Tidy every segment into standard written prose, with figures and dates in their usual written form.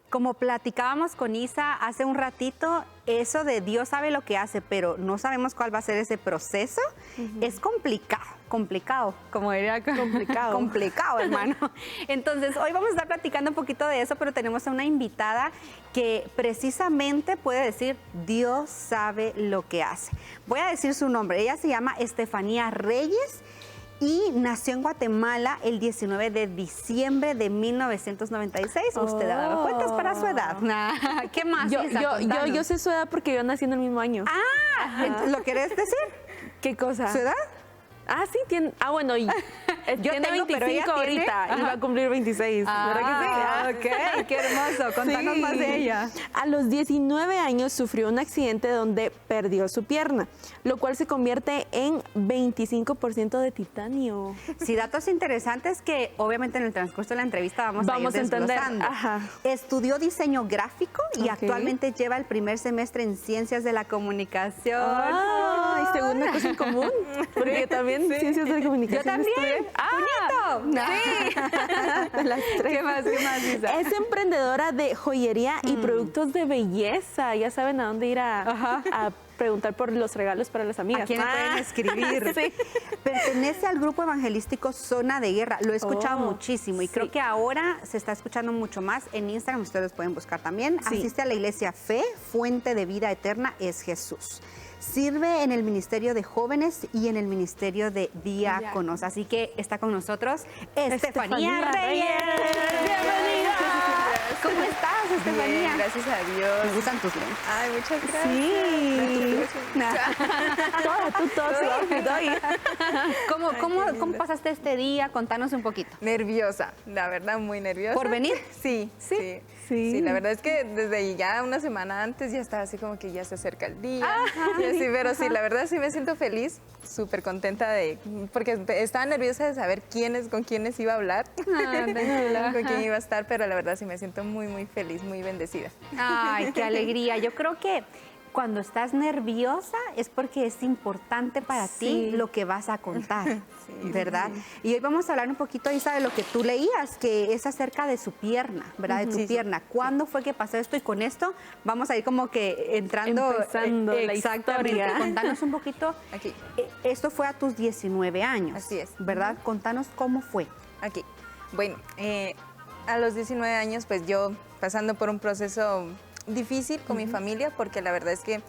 Como platicábamos con Isa hace un ratito, eso de Dios sabe lo que hace, pero no sabemos cuál va a ser ese proceso, es complicado, como diría Complicado. complicado, hermano. Entonces, hoy vamos a estar platicando un poquito de eso, pero tenemos a una invitada que precisamente puede decir, Dios sabe lo que hace. Voy a decir su nombre, ella se llama Estefanía Reyes, y nació en Guatemala el 19 de diciembre de 1996. Usted ha dado cuentas para su edad. ¿Qué más? Isa? Yo sé su edad porque yo nací en el mismo año. ¿Lo querés decir? ¿Qué cosa? ¿Su edad? Ah, sí, tiene. Ah, bueno, Yo tiene tengo, pero 25 ella ahorita tiene- y va a cumplir 26. ¿Verdad que sí? Ok, qué hermoso. Contanos Sí. más de ella. A los 19 años sufrió un accidente donde perdió su pierna, lo cual se convierte en 25% de titanio. Sí, datos interesantes que obviamente en el transcurso de la entrevista vamos a ir a entender. desglosando. Ajá. Estudió diseño gráfico y Ok. actualmente lleva el primer semestre en Ciencias de la Comunicación. Ah, y según una cosa en común, porque también ciencias de la Yo comunicación también. estudié. ¡Puñito! De las tres. ¿Qué más, Isa? Es emprendedora de joyería y productos de belleza. Ya saben a dónde ir a preguntar por los regalos para las amigas. ¿A quién le pueden escribir? Sí. Pertenece al grupo evangelístico Zona de Guerra. Lo he escuchado muchísimo y sí. creo que ahora se está escuchando mucho más. En Instagram ustedes pueden buscar también. Sí. Asiste a la iglesia Fe, Fuente de Vida Eterna es Jesús. Sirve en el Ministerio de Jóvenes y en el Ministerio de Diáconos. Así que está con nosotros Estefanía Reyes. Bienvenida. ¿Cómo estás, Estefanía? Bien, gracias a Dios. Me gustan tus lentes. Ay, muchas gracias. Sí. Toda, tú todo. ¿Cómo pasaste este día? Contanos un poquito. Nerviosa, la verdad, muy nerviosa. ¿Por venir? Sí, Sí. sí. Sí. Sí, la verdad es que desde ya una semana antes ya estaba así como que ya se acerca el día. Y así, pero sí, la verdad sí me siento feliz, súper contenta porque estaba nerviosa de saber con quiénes iba a hablar, con quién iba a estar, pero la verdad sí me siento muy, muy feliz, muy bendecida. Ay, qué alegría. Yo creo que cuando estás nerviosa es porque es importante para ti Sí. lo que vas a contar, ¿verdad? Y hoy vamos a hablar un poquito, Isa, de lo que tú leías, que es acerca de su pierna, ¿verdad? De tu Sí, sí. pierna. ¿Cuándo fue que pasó esto? Y con esto vamos a ir como que entrando... Empezando la exactamente. historia. Contanos un poquito. Aquí. Esto fue a tus 19 años. Así es. ¿Verdad? Contanos cómo fue. Aquí. Bueno, a los 19 años, pues yo pasando por un proceso difícil con mi familia, porque la verdad es que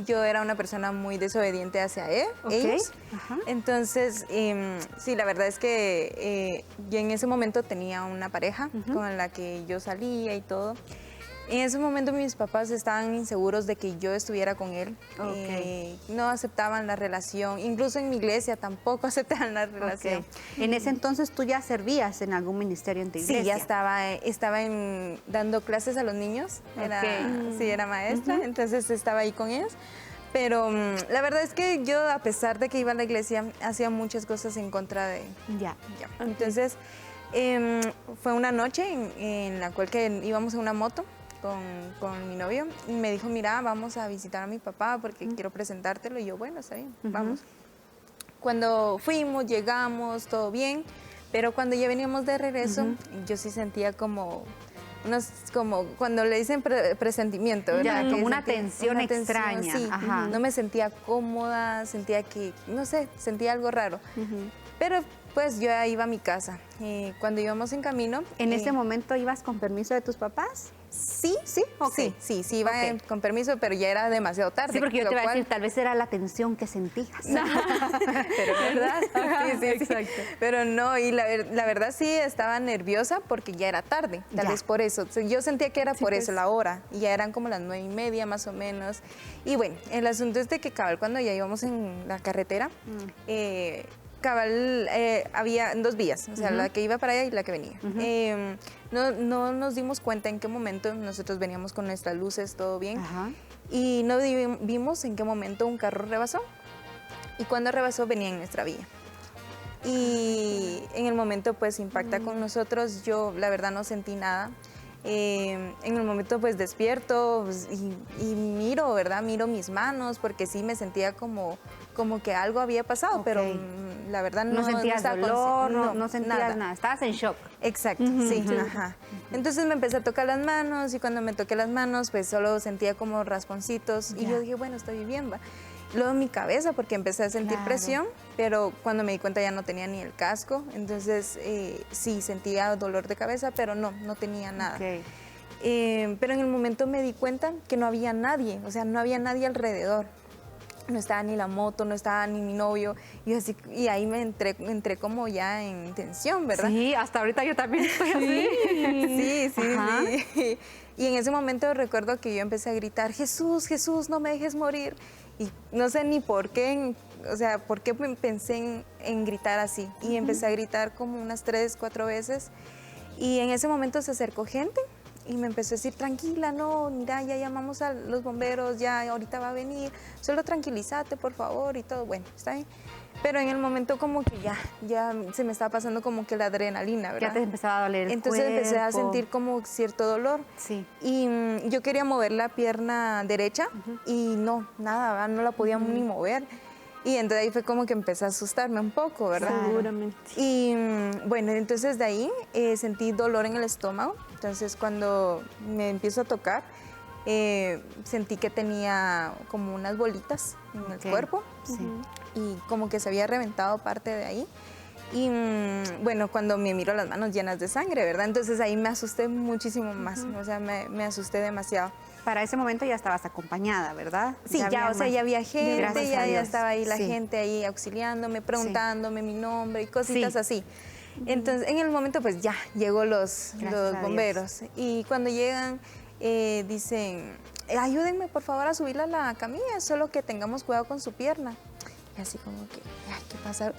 yo era una persona muy desobediente hacia ellos. Ajá. Entonces, sí, la verdad es que yo en ese momento tenía una pareja con la que yo salía y todo. En ese momento mis papás estaban inseguros de que yo estuviera con él. No aceptaban la relación. Incluso en mi iglesia tampoco aceptaban la relación. Ok. En ese entonces tú ya servías en algún ministerio en tu iglesia. Sí, ya estaba dando clases a los niños. Sí, era maestra, entonces estaba ahí con ellos. Pero la verdad es que yo, a pesar de que iba a la iglesia, hacía muchas cosas en contra de... Ya. Entonces, fue una noche en la cual que íbamos en una moto con mi novio y me dijo, mira, vamos a visitar a mi papá porque quiero presentártelo. Y yo, bueno, está bien, vamos. Cuando fuimos, llegamos, todo bien, pero cuando ya veníamos de regreso, yo sí sentía como cuando le dicen presentimiento, Ya, ¿verdad? como Que una sentía tensión extraña. Sí, Ajá. no me sentía cómoda, sentía que, no sé, sentía algo raro. Pero pues yo iba a mi casa. Cuando íbamos en camino... ¿En ese momento ibas con permiso de tus papás? Sí, Ok. sí, iba Ok. con permiso, pero ya era demasiado tarde. Sí, porque yo lo te iba a cual- decir, tal vez era la tensión que sentías. Pero ¿verdad? Sí, Exacto. Pero no, y la verdad sí estaba nerviosa porque ya era tarde, tal Ya. vez por eso. Yo sentía que era por eso la hora, y ya eran como las 9:30 más o menos. Y bueno, el asunto es de que cabal cuando ya íbamos en la carretera, cabal había 2 vías, o sea, la que iba para allá y la que venía. No nos dimos cuenta en qué momento nosotros veníamos con nuestras luces, todo bien, Ajá. y no vimos en qué momento un carro rebasó. Y cuando rebasó venía en nuestra vía. Y en el momento pues impacta con nosotros, yo la verdad no sentí nada. En el momento pues despierto pues, y miro, ¿verdad? Miro mis manos porque sí me sentía como que algo había pasado, Ok. pero la verdad No sentías estaba dolor, consciente, no sentías nada. Estabas en shock. Exacto, sí, ajá. Entonces me empecé a tocar las manos y cuando me toqué las manos pues solo sentía como rasponcitos y Ya. yo dije, bueno, estoy bien, va. Luego mi cabeza porque empecé a sentir Claro. presión, pero cuando me di cuenta ya no tenía ni el casco, entonces sí sentía dolor de cabeza, pero no tenía nada. Ok. Pero en el momento me di cuenta que no había nadie, o sea, no había nadie alrededor. No estaba ni la moto, no estaba ni mi novio. Y ahí me entré como ya en tensión, ¿verdad? Sí, hasta ahorita yo también estoy así. Sí, Ajá. sí. Y en ese momento recuerdo que yo empecé a gritar, Jesús, Jesús, no me dejes morir. Y no sé ni por qué, o sea, por qué pensé en gritar así. Y empecé a gritar como unas 3, 4 veces. Y en ese momento se acercó gente y me empezó a decir, tranquila, no, mira, ya llamamos a los bomberos, ya ahorita va a venir, solo tranquilízate, por favor, y todo, bueno, está bien. Pero en el momento como que ya se me estaba pasando como que la adrenalina, ¿verdad? Ya te empezaba a doler el Entonces empecé a cuerpo. sentir como cierto dolor. Sí. Y yo quería mover la pierna derecha y no, nada, ¿verdad? No la podía ni mover. Y entonces ahí fue como que empecé a asustarme un poco, ¿verdad? Claro. Seguramente. Y bueno, entonces de ahí sentí dolor en el estómago. Entonces cuando me empiezo a tocar, sentí que tenía como unas bolitas en el Ok. cuerpo Sí. y como que se había reventado parte de ahí. Y bueno, cuando me miro las manos llenas de sangre, ¿verdad? Entonces ahí me asusté muchísimo más, o sea, me asusté demasiado. Para ese momento ya estabas acompañada, ¿verdad? Sí, ya, o sea, más- ya había gente, Gracias a ya Dios. estaba ahí la Sí. gente ahí auxiliándome, preguntándome mi nombre y cositas Sí. así. Entonces, en el momento, pues ya llegó los Gracias a Dios. bomberos. Y cuando llegan, dicen, ayúdenme por favor a subirla a la camilla, solo que tengamos cuidado con su pierna. Y así como que, ay,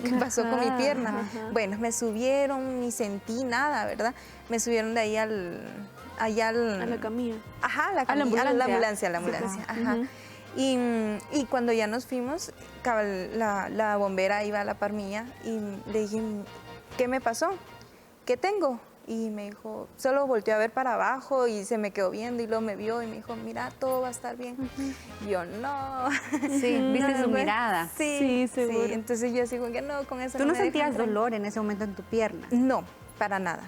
¿qué pasó con mi pierna? Ajá. Bueno, me subieron, ni sentí nada, ¿verdad? Me subieron de ahí allá al... A la camilla. Ajá, A la ambulancia, ambulancia. ajá. Ujú. Y cuando ya nos fuimos, cabal, la bombera iba a la par mía y le dije, ¿qué me pasó? ¿Qué tengo? Y me dijo, solo volteó a ver para abajo y se me quedó viendo y luego me vio y me dijo, mira, todo va a estar bien. Y yo, no. Sí, viste su fue- mirada. Sí, seguro. Entonces yo así como que no, con eso ¿Tú no no me dejan sentías tranquila". dolor en ese momento en tu pierna? No, para nada,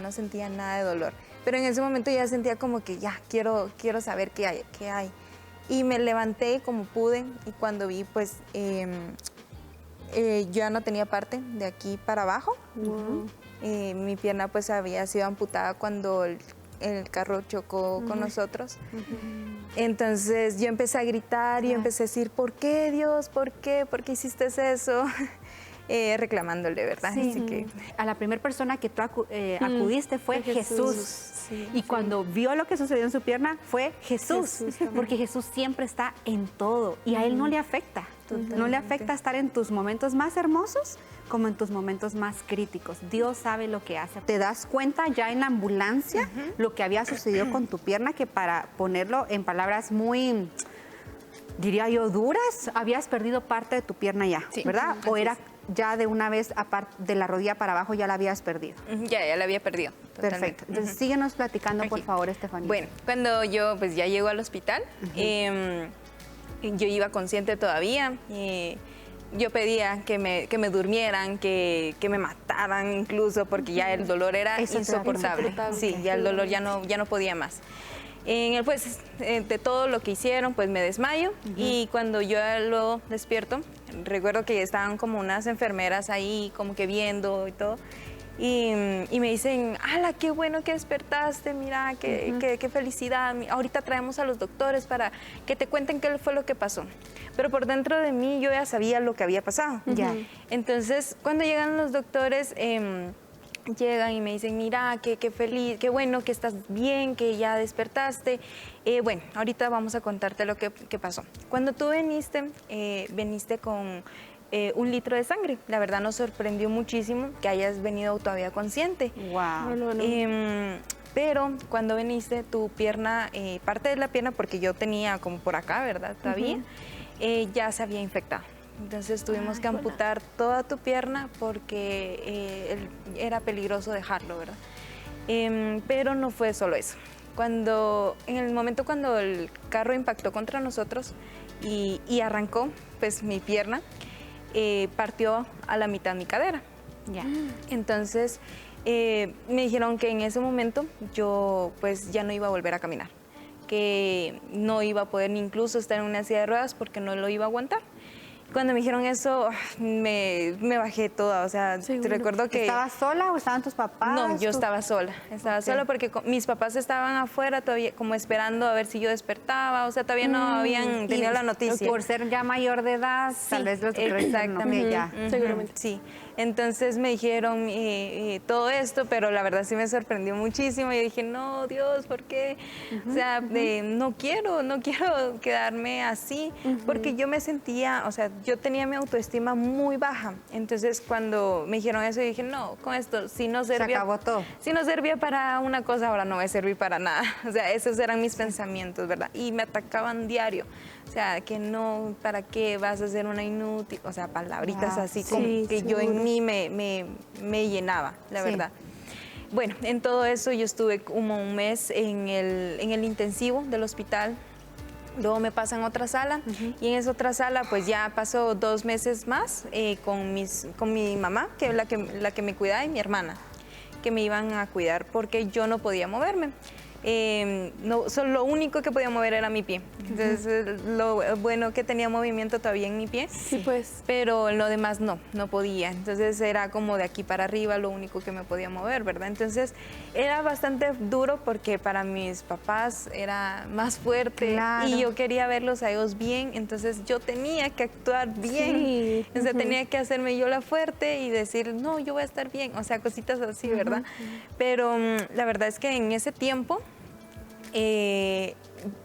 no sentía nada de dolor. Pero en ese momento ya sentía como que ya, quiero saber qué hay. Y me levanté como pude y cuando vi, pues, yo ya no tenía parte de aquí para abajo. Wow. Mi pierna pues había sido amputada cuando el carro chocó con nosotros. Entonces yo empecé a gritar y empecé a decir, ¿por qué Dios? ¿Por qué? ¿Por qué hiciste eso? Reclamándole, ¿verdad? Sí. Así que A la primera persona que tú acudiste fue Fue Jesús. Jesús. Sí, Y cuando vio lo que sucedió en su pierna fue Jesús. Jesús también. Porque Jesús siempre está en todo y a Él no le afecta. No le Totalmente. afecta estar en tus momentos más hermosos como en tus momentos más críticos. Dios sabe lo que hace. Te das cuenta ya en la ambulancia lo que había sucedido con tu pierna, que para ponerlo en palabras muy, diría yo, duras, habías perdido parte de tu pierna ya, Sí. ¿verdad? Ujú, O así era es. ya de una vez de la rodilla para abajo ya la habías perdido. ya la había perdido. Perfecto. Entonces síguenos platicando, por Aquí. favor, Estefanía. Bueno, cuando yo pues ya llego al hospital, yo iba consciente todavía. Yo pedía que me durmieran, que me mataran incluso, porque ya el dolor era Eso te da insoportable. insoportable. Sí, ya el dolor ya no podía más. Pues, de todo lo que hicieron, pues me desmayo y cuando yo luego despierto, recuerdo que estaban como unas enfermeras ahí como que viendo y todo. Y me dicen, ¡hala, qué bueno que despertaste! Mira, qué felicidad. Ahorita traemos a los doctores para que te cuenten qué fue lo que pasó. Pero por dentro de mí yo ya sabía lo que había pasado. Ya. Entonces, cuando llegan los doctores, llegan y me dicen, mira, qué feliz, qué bueno que estás bien, que ya despertaste. Bueno, ahorita vamos a contarte lo que pasó. Cuando tú viniste, veniste con 1 litro de sangre. La verdad nos sorprendió muchísimo que hayas venido todavía consciente. Wow. Bueno, Pero cuando viniste, tu pierna, parte de la pierna, porque yo tenía como por acá, ¿verdad? Todavía, ya se había infectado. Entonces tuvimos que amputar toda tu pierna porque era peligroso dejarlo, ¿verdad? Pero no fue solo eso. En el momento cuando el carro impactó contra nosotros y arrancó, pues mi pierna partió a la mitad mi cadera. Ya. Entonces me dijeron que en ese momento yo pues ya no iba a volver a caminar, que no iba a poder ni incluso estar en una silla de ruedas porque no lo iba a aguantar. Cuando me dijeron eso, me bajé toda, o sea, te recuerdo que... ¿Estabas sola o estaban tus papás? No, yo ¿Tú? estaba sola porque mis papás estaban afuera todavía como esperando a ver si yo despertaba, o sea, todavía no habían tenido la noticia. Por ser ya mayor de edad, tal vez los exactamente. ya. Seguramente. Sí, entonces me dijeron todo esto, pero la verdad sí me sorprendió muchísimo. Yo dije, no, Dios, ¿por qué? O sea, no quiero quedarme así, porque yo me sentía, o sea, yo tenía mi autoestima muy baja. Entonces, cuando me dijeron eso, yo dije, no, con esto, si no servía... Se acabó todo. Si no servía para una cosa, ahora no va a servir para nada. O sea, esos eran mis pensamientos, ¿verdad? Y me atacaban diario. O sea, que no, ¿para qué vas a ser una inútil? O sea, palabritas así como que yo en mí me llenaba, la verdad. Bueno, en todo eso yo estuve como un mes en el intensivo del hospital. Luego me pasan a otra sala y en esa otra sala pues ya pasó 2 meses más con mi mamá, que es la que me cuidaba, y mi hermana, que me iban a cuidar porque yo no podía moverme. Lo único que podía mover era mi pie. Entonces, lo bueno que tenía movimiento todavía en mi pie. Sí, pues. Pero lo demás no podía. Entonces, era como de aquí para arriba lo único que me podía mover, ¿verdad? Entonces, era bastante duro porque para mis papás era más fuerte. Claro. Y yo quería verlos a ellos bien. Entonces, yo tenía que actuar bien. Sí. O sea, tenía que hacerme yo la fuerte y decir, no, yo voy a estar bien. O sea, cositas así, ¿verdad? Pero la verdad es que en ese tiempo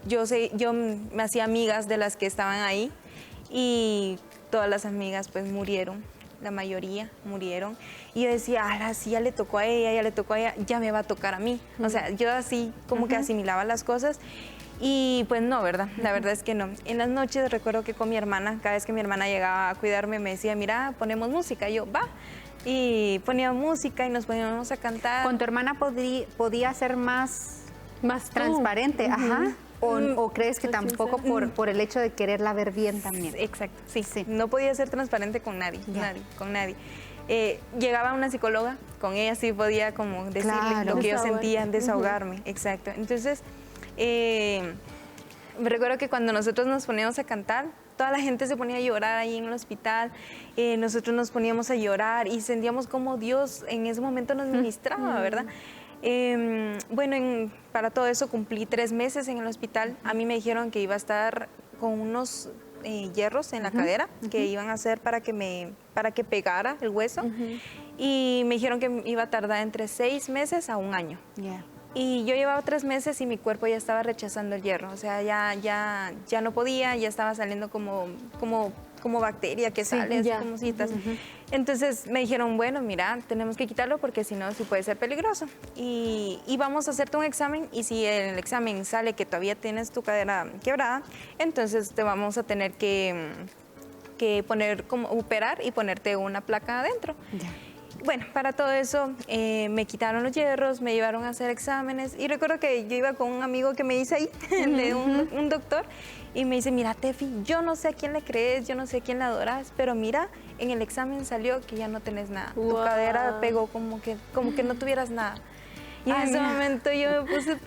yo me hacía amigas de las que estaban ahí y todas las amigas pues murieron, la mayoría murieron. Y yo decía, si ya le tocó a ella, ya me va a tocar a mí. O sea, yo así como que asimilaba las cosas. Y pues no, ¿verdad? La verdad es que no. En las noches recuerdo que con mi hermana, cada vez que mi hermana llegaba a cuidarme, me decía, mira, ponemos música. Y yo, va. Y ponía música y nos poníamos a cantar. ¿Con tu hermana podía ser más transparente? Ujú. Ajá. ¿O crees que Soy tampoco sincera. por el hecho de quererla ver bien también? Exacto, sí. Sí. No podía ser transparente con nadie, Ya. con nadie. Llegaba una psicóloga, con ella sí podía como decirle Claro. lo que yo Desahogar. sentía, desahogarme, exacto. Entonces, me recuerdo que cuando nosotros nos poníamos a cantar, toda la gente se ponía a llorar ahí en el hospital, nosotros nos poníamos a llorar y sentíamos como Dios en ese momento nos ministraba, ¿verdad? Bueno, para todo eso cumplí 3 meses en el hospital. A mí me dijeron que iba a estar con unos hierros en la cadera que iban a hacer para que pegara el hueso. Y me dijeron que iba a tardar entre 6 meses a 1 año. Ya. Y yo llevaba 3 meses y mi cuerpo ya estaba rechazando el hierro. O sea, ya no podía, ya estaba saliendo como bacteria que sale, así ya. como citas. Entonces me dijeron, bueno, mira, tenemos que quitarlo porque si no, sí puede ser peligroso. Y vamos a hacerte un examen y si en el examen sale que todavía tienes tu cadera quebrada, entonces te vamos a tener que operar y ponerte una placa adentro. Ya. Bueno, para todo eso me quitaron los hierros, me llevaron a hacer exámenes y recuerdo que yo iba con un amigo que me hice ahí, de un doctor, y me dice, mira, Tefi, yo no sé a quién le crees, yo no sé a quién le adoras, pero mira, en el examen salió que ya no tenés nada. Tu Wow. cadera pegó como que no tuvieras nada. Y en ese momento yo me puse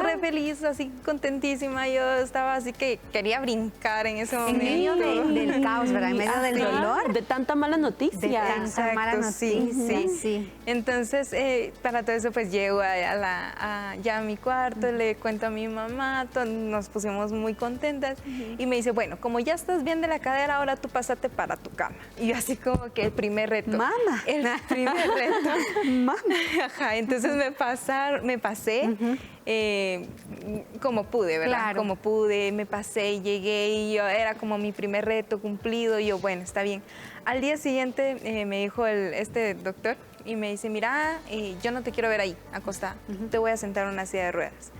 re feliz, así contentísima. Yo estaba así que quería brincar en ese momento. En medio del caos, ¿verdad? En medio del dolor. De tanta mala noticia. De tanta Exacto, mala sí, noticia. sí. Entonces, para todo eso, pues llego ya a mi cuarto, le cuento a mi mamá, nos pusimos muy contentas y me dice, bueno, como ya estás bien de la cadera, ahora tú pásate para tu cama. Y yo así como que el primer reto. Mama. El primer reto. Mama. Ajá, entonces me pasé como pude, ¿verdad? Claro. Como pude, me pasé, llegué y yo era como mi primer reto cumplido y yo, bueno, está bien. Al día siguiente me dijo este doctor y me dice, mira, yo no te quiero ver ahí, acostada, te voy a sentar en una silla de ruedas.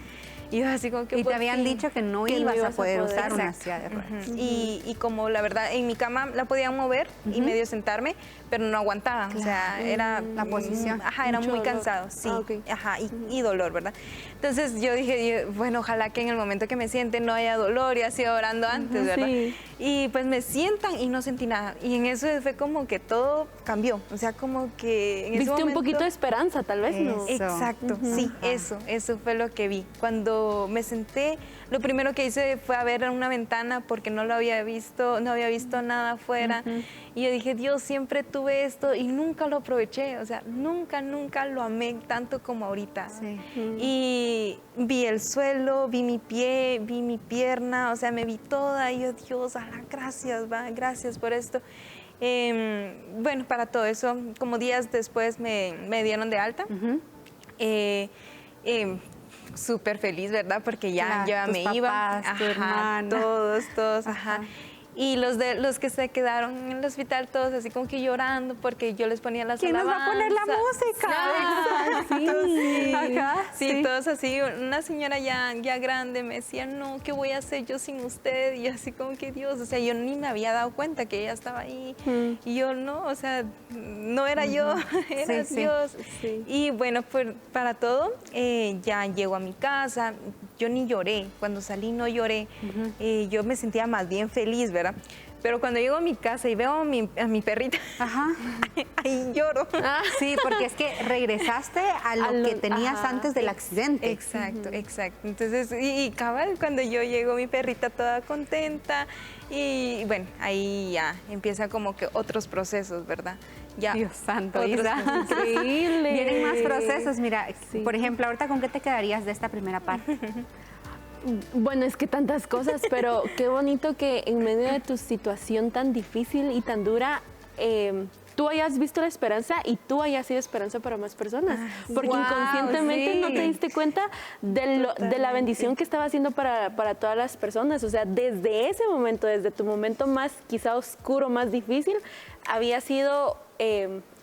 Y yo así como que... Y te por habían fin. dicho que no Que no ibas a ibas a poder poder. usar una Exacto. silla de ruedas. Y como la verdad, en mi cama la podía mover y medio sentarme, pero no aguantaba. O sea, era... La posición. Ajá, era Mucho muy dolor. cansado, sí. Ah, ok. Ajá, y dolor, ¿verdad? Entonces yo dije, bueno, ojalá que en el momento que me siente no haya dolor, y así orando antes, ¿verdad? Sí. Y pues me sientan y no sentí nada. Y en eso fue como que todo cambió. O sea, como que en ese Viste un momento... poquito de esperanza, tal vez, ¿no? Eso. Exacto, sí, eso fue lo que vi. Cuando me senté, lo primero que hice fue a ver una ventana porque no lo había visto, no había visto nada afuera. Y yo dije, Dios, siempre tuve esto y nunca lo aproveché. O sea, nunca lo amé tanto como ahorita. Sí. Y vi el suelo, vi mi pie, vi mi pierna, o sea, me vi toda. Y yo, Dios, gracias, gracias por esto. Bueno, para todo eso, como días después me dieron de alta. Súper feliz, ¿verdad? Porque ya, Claro, ya tus me iba. papás, tu hermana. Todos, ajá. Y los que se quedaron en el hospital, todos así como que llorando porque yo les ponía las ¿Quién nos va a poner la alabanzas. música? Sí, Ajá, sí, sí. todos así. Una señora ya grande me decía, no, ¿qué voy a hacer yo sin usted? Y así como que Dios, o sea, yo ni me había dado cuenta que ella estaba ahí. Y yo no, o sea, no era yo, era Sí, sí. Dios. Sí. Y bueno, pues para todo, ya llego a mi casa, yo ni lloré, cuando salí no lloré, yo me sentía más bien feliz, ¿verdad? Pero cuando llego a mi casa y veo a mi perrita, Ajá. ahí lloro. Sí, porque es que regresaste a lo que tenías ajá, antes del accidente. Exacto, exacto. Entonces, y cabal, cuando yo llego, mi perrita toda contenta, y bueno, ahí ya empieza como que otros procesos, ¿verdad? Ya. Dios santo, otros Isa. procesos. Increíble. Vienen más procesos. Mira, Sí. por ejemplo, ahorita, ¿con qué te quedarías de esta primera parte? Bueno, es que tantas cosas, pero qué bonito que en medio de tu situación tan difícil y tan dura, tú hayas visto la esperanza y tú hayas sido esperanza para más personas. Porque Wow, inconscientemente sí. no te diste cuenta de la bendición que estaba haciendo para todas las personas. O sea, desde ese momento, desde tu momento más quizá oscuro, más difícil, había sido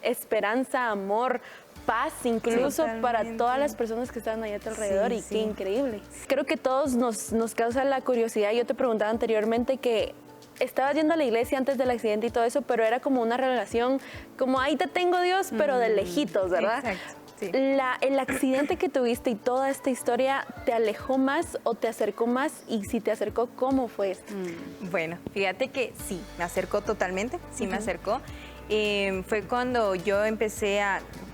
esperanza, amor, paz incluso para Totalmente. todas las personas que estaban ahí a tu alrededor. Sí, Y sí. qué increíble. Creo que todos nos causa la curiosidad. Yo te preguntaba anteriormente que estabas yendo a la iglesia antes del accidente y todo eso, pero era como una relación, como ahí te tengo Dios, pero de lejitos, ¿verdad? Exacto, sí. El accidente que tuviste y toda esta historia, ¿te alejó más o te acercó más? Y si te acercó, ¿cómo fue esto? Bueno, fíjate que sí, me acercó totalmente, sí me acercó. Fue cuando yo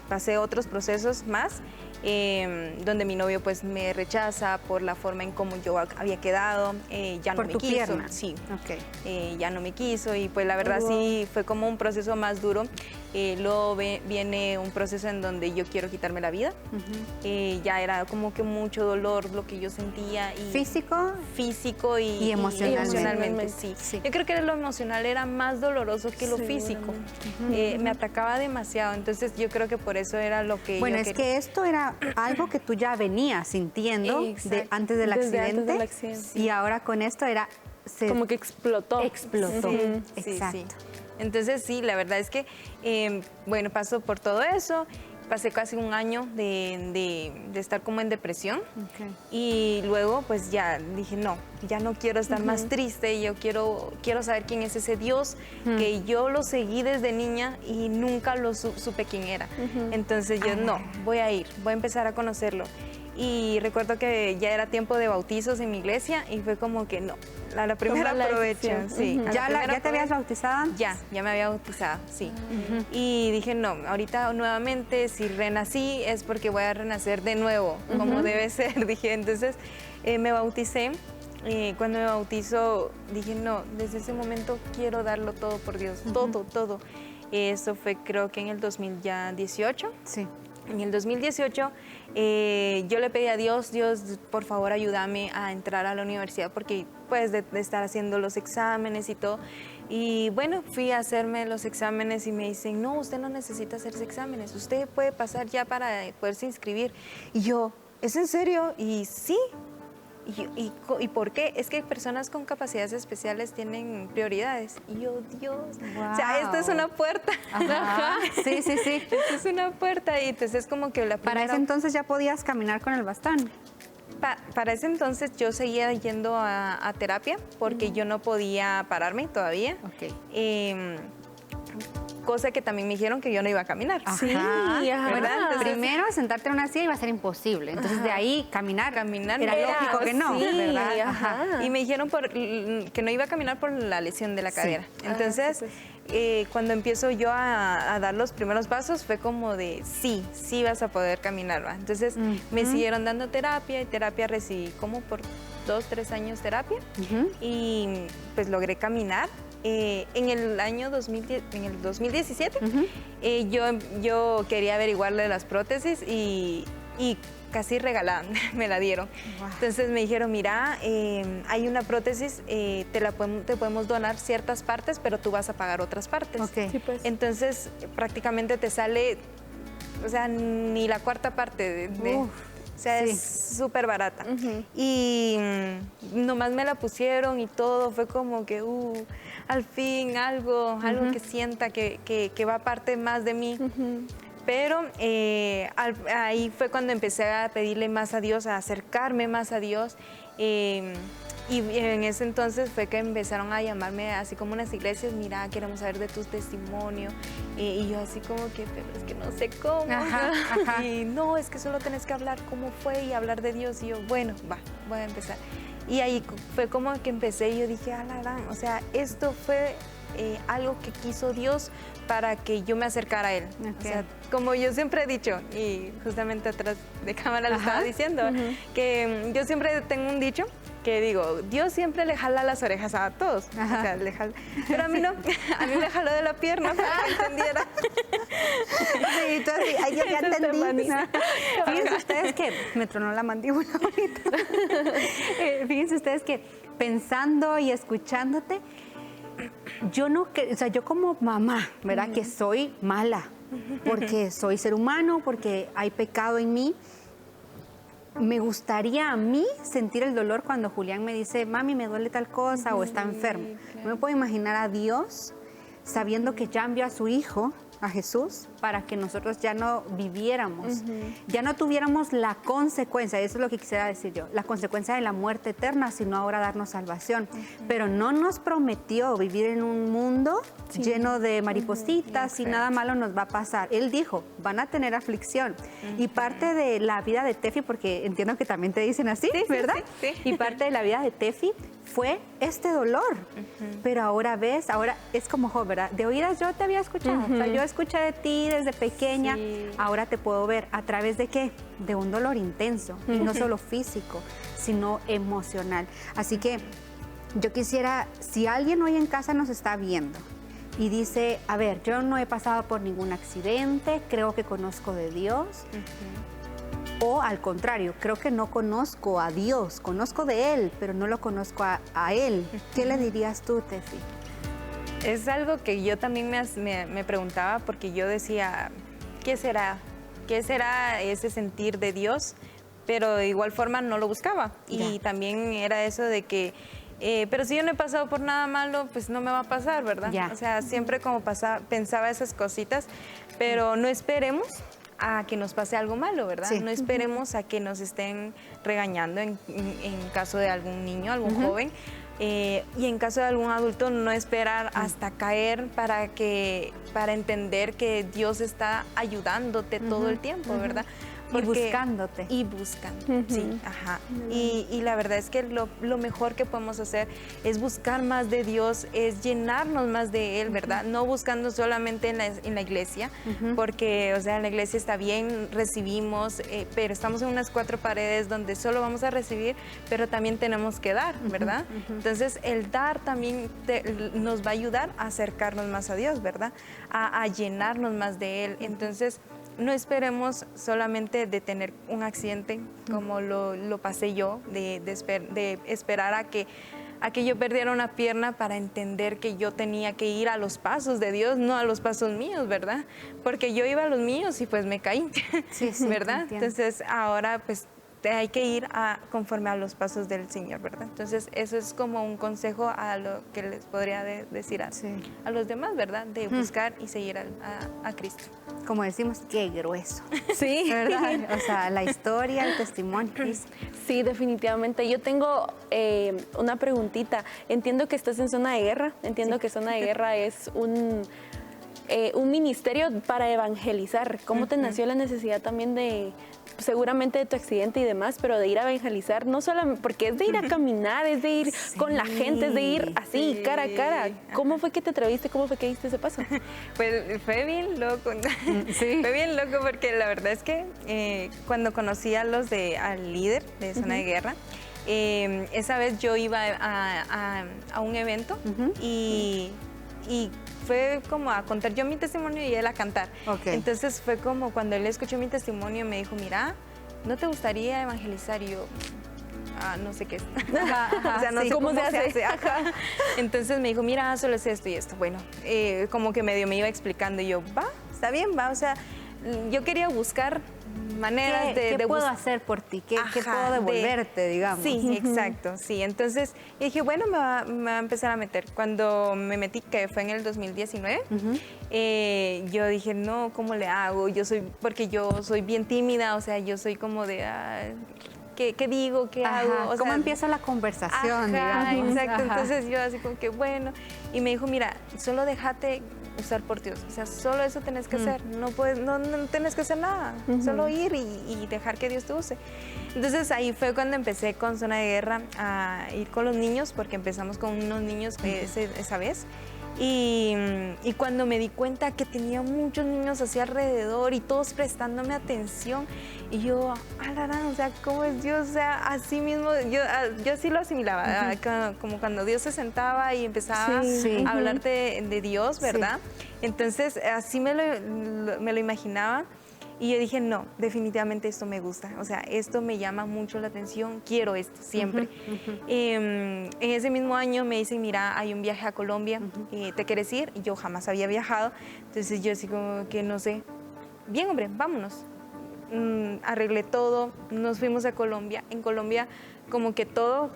pasé otros procesos más, donde mi novio pues me rechaza por la forma en cómo yo había quedado, ya no Por me tu quiso. pierna. Sí, Ok. ya no me quiso y pues la verdad wow. sí fue como un proceso más duro. Luego viene un proceso en donde yo quiero quitarme la vida. Ya era como que mucho dolor lo que yo sentía. Y Físico y emocionalmente. emocionalmente, sí. Sí. Yo creo que lo emocional era más doloroso que lo físico. Me atacaba demasiado, entonces yo creo que por eso era lo que Bueno, yo es quería. que esto era algo que tú ya venías sintiendo Exacto. antes del Desde accidente. antes del accidente. Y ahora con esto Como que explotó. explotó. Sí, Exacto. sí. Entonces sí, la verdad es que, bueno, paso por todo eso, pasé casi un año de estar como en depresión y luego pues ya dije, no, ya no quiero estar más triste, yo quiero saber quién es ese Dios que yo lo seguí desde niña y nunca lo supe quién era. Entonces yo no, voy a empezar a conocerlo. Y recuerdo que ya era tiempo de bautizos en mi iglesia y fue como que no, la primera Toma la aprovecho. decisión. Sí, a la ¿Ya primera te habías aprovecho. bautizado? Ya me había bautizado, sí. Y dije, no, ahorita nuevamente, si renací es porque voy a renacer de nuevo, como debe ser, dije. Entonces me bauticé. Cuando me bautizo, dije, no, desde ese momento quiero darlo todo por Dios, todo. Eso fue creo que en el 2018. Sí. En el 2018 yo le pedí a Dios, por favor ayúdame a entrar a la universidad porque pues de estar haciendo los exámenes y todo. Y bueno, fui a hacerme los exámenes y me dicen, no, usted no necesita hacerse exámenes, usted puede pasar ya para poderse inscribir. Y yo, ¿es en serio? Y sí. ¿Y por qué? Es que personas con capacidades especiales tienen prioridades. Y yo, Dios, o sea, esto es una puerta. Ajá. Sí. Esto es una puerta y entonces es como que la Para primera... ese entonces ya podías caminar con el bastón. Para ese entonces yo seguía yendo a terapia porque yo no podía pararme todavía. Ok. Cosa que también me dijeron que yo no iba a caminar. Sí, ajá. ¿Verdad? Entonces, Primero, sentarte en una silla iba a ser imposible. Entonces, de ahí, caminar era lógico que no, sí, ¿verdad? ajá. Y me dijeron que no iba a caminar por la lesión de la cadera. Entonces, cuando empiezo yo a dar los primeros pasos, fue como de, sí vas a poder caminar, ¿va? Entonces, me siguieron dando terapia, y terapia recibí como por 2, 3 años terapia. Y pues logré caminar. En el año 2017, yo quería averiguarle las prótesis y casi regalada me la dieron. Wow. Entonces me dijeron, mira, hay una prótesis, te podemos donar ciertas partes, pero tú vas a pagar otras partes. Ok. Sí, pues. Entonces prácticamente te sale, o sea, ni la cuarta parte Uf, o sea, sí. es súper barata. Y nomás me la pusieron y todo, fue como que, al fin algo que sienta que va parte más de mí. Pero ahí fue cuando empecé a pedirle más a Dios, a acercarme más a Dios. Y en ese entonces fue que empezaron a llamarme así como unas iglesias, mira, queremos saber de tu testimonio. Y yo así como que, pero es que no sé cómo. Ajá, ajá. Y no, es que solo tenés que hablar cómo fue y hablar de Dios. Y yo, bueno, voy a empezar. Y ahí fue como que empecé y yo dije, o sea, esto fue algo que quiso Dios para que yo me acercara a Él. Ok. O sea, como yo siempre he dicho, y justamente atrás de cámara lo estaba diciendo, que yo siempre tengo un dicho que digo, Dios siempre le jala las orejas a todos. O sea, le jala, pero a mí no, a mí me jaló de la pierna para que entendiera. Sí, entonces, ahí yo ya entendí. Fíjense ustedes que me tronó la mandíbula ahorita. Fíjense ustedes que pensando y escuchándote, yo como mamá, ¿verdad? Que soy mala, porque soy ser humano, porque hay pecado en mí. Me gustaría a mí sentir el dolor cuando Julián me dice, mami, me duele tal cosa o está enfermo. No me puedo imaginar a Dios sabiendo que ya envió a su Hijo, a Jesús, para que nosotros ya no viviéramos, ya no tuviéramos la consecuencia, eso es lo que quisiera decir yo, la consecuencia de la muerte eterna, sino ahora darnos salvación. Pero no nos prometió vivir en un mundo lleno de maripositas y nada malo nos va a pasar. Él dijo, van a tener aflicción. Y parte de la vida de Tefi, porque entiendo que también te dicen así, ¿verdad? Sí. Y parte de la vida de Tefi fue este dolor. Pero ahora ves, ahora es como Job, ¿verdad? De oídas yo te había escuchado, o sea, yo escuché de ti desde pequeña, ahora te puedo ver. ¿A través de qué? De un dolor intenso, y no solo físico, sino emocional. Así que yo quisiera, si alguien hoy en casa nos está viendo y dice, a ver, yo no he pasado por ningún accidente, creo que conozco de Dios, o al contrario, creo que no conozco a Dios, conozco de Él, pero no lo conozco a Él. ¿Qué le dirías tú, Tefi? Es algo que yo también me preguntaba porque yo decía, ¿qué será? ¿Qué será ese sentir de Dios? Pero de igual forma no lo buscaba. Y también era eso de que, pero si yo no he pasado por nada malo, pues no me va a pasar, ¿verdad? Ya. O sea, siempre como pensaba esas cositas, pero no esperemos a que nos pase algo malo, ¿verdad? Sí. No esperemos a que nos estén regañando en caso de algún niño, algún joven. Y en caso de algún adulto, no esperar hasta caer para entender que Dios está ayudándote todo el tiempo, ¿verdad? Y buscándote. Y buscando, sí, ajá. Y la verdad es que lo mejor que podemos hacer es buscar más de Dios, es llenarnos más de Él, ¿verdad? No buscando solamente en la iglesia, porque, o sea, en la iglesia está bien, recibimos, pero estamos en unas 4 paredes donde solo vamos a recibir, pero también tenemos que dar, ¿verdad? Entonces, el dar también nos va a ayudar a acercarnos más a Dios, ¿verdad? A llenarnos más de Él. Entonces, no esperemos solamente de tener un accidente como lo pasé yo, de esperar a que yo perdiera una pierna para entender que yo tenía que ir a los pasos de Dios, no a los pasos míos, ¿verdad? Porque yo iba a los míos y pues me caí, Sí, ¿verdad? te entiendo. Entonces ahora pues hay que ir conforme a los pasos del Señor, ¿verdad? Entonces, eso es como un consejo a lo que les podría decir a los demás, ¿verdad? De buscar y seguir a Cristo. Como decimos, qué grueso. Sí. ¿Verdad? O sea, la historia, el testimonio. Sí, definitivamente. Yo tengo una preguntita. Entiendo que estás en zona de guerra. Entiendo que zona de guerra es un ministerio para evangelizar. ¿Cómo te nació la necesidad también de, seguramente de tu accidente y demás, pero de ir a evangelizar? No solamente porque es de ir a caminar, es de ir con la gente, es de ir así, cara a cara. ¿Cómo fue que te atreviste? ¿Cómo fue que diste ese paso? Pues fue bien loco. Sí. Fue bien loco porque la verdad es que cuando conocí al líder de zona de guerra, esa vez yo iba a un evento y fue como a contar yo mi testimonio y él a cantar. Okay. Entonces fue como cuando él escuchó mi testimonio me dijo, mira, ¿no te gustaría evangelizar? Y yo, no sé qué es. O sea, no sé cómo se hace. Ajá. Entonces me dijo, mira, solo es esto y esto. Bueno, como que medio me iba explicando y yo, va, está bien, va. O sea, yo quería buscar maneras ¿Qué puedo hacer por ti? ¿Qué puedo devolverte, digamos? Sí, exacto, sí. Entonces dije, bueno, me va a empezar a meter. Cuando me metí, que fue en el 2019, yo dije, no, ¿cómo le hago? Porque yo soy bien tímida, o sea, yo soy como de... ¿Qué digo? ¿Qué hago? ¿Cómo empieza la conversación, digamos? Exacto. Entonces yo así como que, bueno. Y me dijo, mira, solo déjate usar por Dios. O sea, solo eso tenés que hacer. No tenés que hacer nada. Solo ir y dejar que Dios te use. Entonces ahí fue cuando empecé con Zona de Guerra a ir con los niños, porque empezamos con unos niños esa vez. Y cuando me di cuenta que tenía muchos niños así alrededor y todos prestándome atención, y yo, o sea, ¿cómo es Dios? O sea, así mismo, yo así lo asimilaba, como cuando Dios se sentaba y empezaba a hablarte de Dios, ¿verdad? Sí. Entonces, así me lo imaginaba. Y yo dije, no, definitivamente esto me gusta, o sea, esto me llama mucho la atención, quiero esto siempre. En ese mismo año me dicen, mira, hay un viaje a Colombia, ¿te quieres ir? Y yo jamás había viajado, entonces yo así como que no sé, bien hombre, vámonos. Arreglé todo, nos fuimos a Colombia. En Colombia como que todo,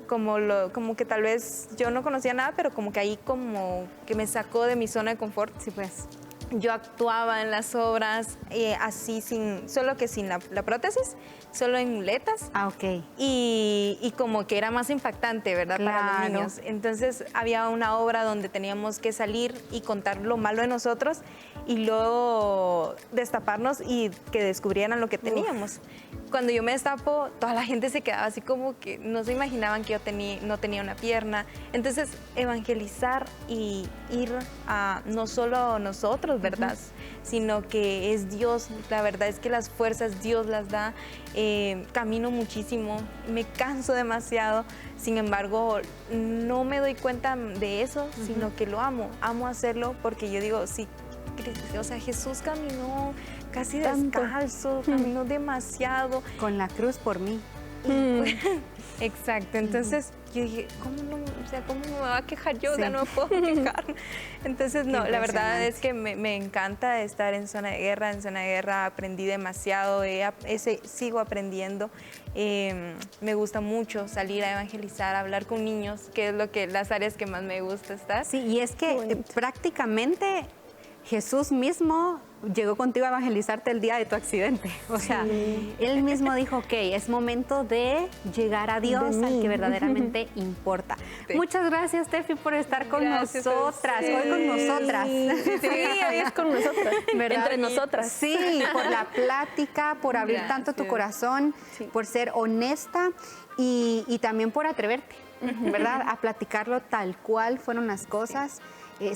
como que tal vez yo no conocía nada, pero como que ahí como que me sacó de mi zona de confort. Sí, pues. Yo actuaba en las obras así, solo que sin la prótesis, solo en muletas. Ok. Y como que era más impactante, ¿verdad? Claro. Para los niños. Entonces había una obra donde teníamos que salir y contar lo malo de nosotros y luego destaparnos y que descubrieran lo que teníamos. Cuando yo me destapo, toda la gente se quedaba así como que no se imaginaban que yo no tenía una pierna. Entonces, evangelizar y ir a no solo nosotros, ¿verdad? Sino que es Dios. La verdad es que las fuerzas Dios las da. Camino muchísimo, me canso demasiado. Sin embargo, no me doy cuenta de eso, sino que lo amo. Amo hacerlo porque yo digo, sí, o sea, Jesús caminó casi descalzo, caminó demasiado. Con la cruz por mí. Exacto, entonces yo dije, ¿cómo me va a quejar yo? O sea, no me puedo quejar. Entonces, no, la verdad es que me encanta estar en Zona de Guerra. En Zona de Guerra aprendí demasiado, sigo aprendiendo. Me gusta mucho salir a evangelizar, a hablar con niños, que es las áreas que más me gusta estar. Sí, y es que prácticamente Jesús mismo llegó contigo a evangelizarte el día de tu accidente. O sea, Él mismo dijo, ok, es momento de llegar a Dios, al que verdaderamente importa. Sí. Muchas gracias, Tefi, por estar con nosotras, hoy con nosotras. Sí, hoy es con nosotras, entre nosotras. Sí, por la plática, por abrir tanto tu corazón, por ser honesta y también por atreverte, ¿verdad? A platicarlo tal cual fueron las cosas.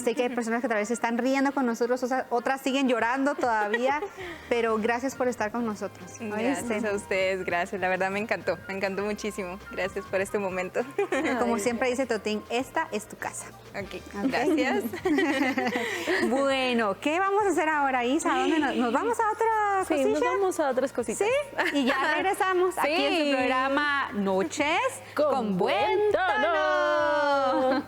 Sé que hay personas que tal vez están riendo con nosotros, otras siguen llorando todavía, pero gracias por estar con nosotros. Gracias a ustedes, gracias. La verdad me encantó muchísimo. Gracias por este momento. Como siempre dice Totín, esta es tu casa. Ok, gracias. Bueno, ¿qué vamos a hacer ahora, Isa? ¿Dónde nos vamos a otra cosilla? Sí, nos vamos a otras cositas. Sí, y ya regresamos aquí en su programa Noches con Buen Tono.